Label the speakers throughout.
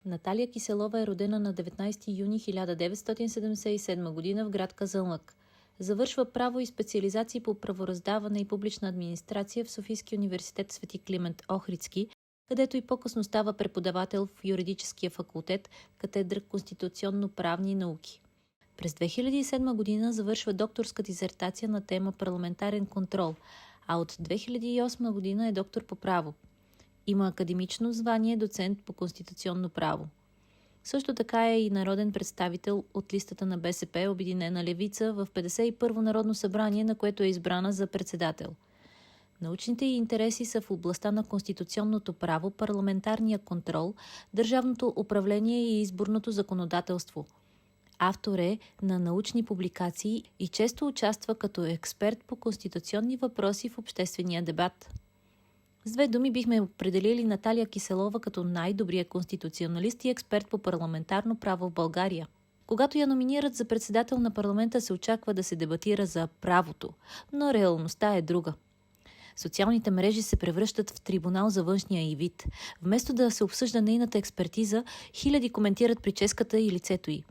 Speaker 1: Наталия Киселова е родена на 19 юни 1977 г. в град Казанлък. Завършва право и специализации по правораздаване и публична администрация в Софийския университет Свети Климент Охридски, където и по-късно става преподавател в юридическия факултет, катедра Конституционно-правни науки. През 2007 година завършва докторска дисертация на тема парламентарен контрол, а от 2008 година е доктор по право. Има академично звание доцент по конституционно право. Също така е и народен представител от листата на БСП Обединена левица в 51-во Народно събрание, на което е избрана за председател. Научните ѝ интереси са в областта на конституционното право, парламентарния контрол, държавното управление и изборното законодателство. Автор е на научни публикации и често участва като експерт по конституционни въпроси в обществения дебат. С две думи бихме определили Наталия Киселова като най-добрия конституционалист и експерт по парламентарно право в България. Когато я номинират за председател на парламента, се очаква да се дебатира за правото, но реалността е друга. Социалните мрежи се превръщат в трибунал за външния ѝ вид. Вместо да се обсъжда нейната експертиза, хиляди коментират прическата и лицето й.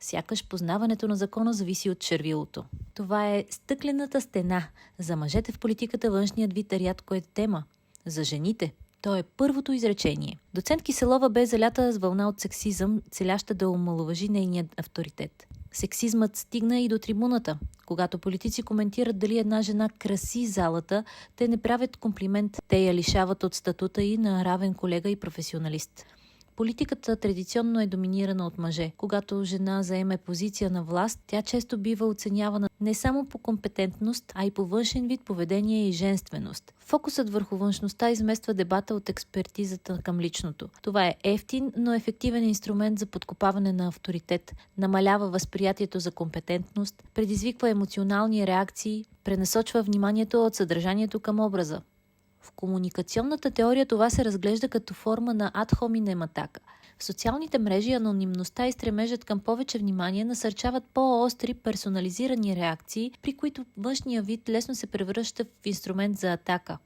Speaker 1: Сякаш познаването на закона зависи от червилото. Това е стъклената стена. За мъжете в политиката външният вид рядко е тема. За жените то е първото изречение. Доцент Киселова бе залята с вълна от сексизъм, целяща да омаловажи нейният авторитет. Сексизмът стигна и до трибуната. Когато политици коментират дали една жена краси залата, те не правят комплимент, те я лишават от статута и на равен колега и професионалист. Политиката традиционно е доминирана от мъже. Когато жена заеме позиция на власт, тя често бива оценявана не само по компетентност, а и по външен вид, поведение и женственост. Фокусът върху външността измества дебата от експертизата към личното. Това е евтин, но ефективен инструмент за подкопаване на авторитет, намалява възприятието за компетентност, предизвиква емоционални реакции, пренасочва вниманието от съдържанието към образа. В комуникационната теория това се разглежда като форма на ad hominem атака. В социалните мрежи анонимността и стремежът към повече внимание насърчават по-остри персонализирани реакции, при които външния вид лесно се превръща в инструмент за атака.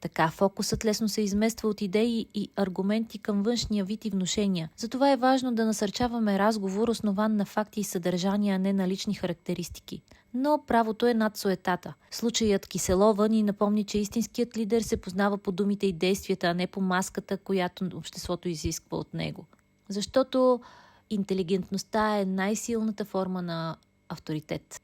Speaker 1: Така фокусът лесно се измества от идеи и аргументи към външния вид и внушения. Затова е важно да насърчаваме разговор, основан на факти и съдържания, а не на лични характеристики. Но правото е над суетата. Случаят Киселова ни напомни, че истинският лидер се познава по думите и действията, а не по маската, която обществото изисква от него. Защото интелигентността е най-силната форма на авторитет.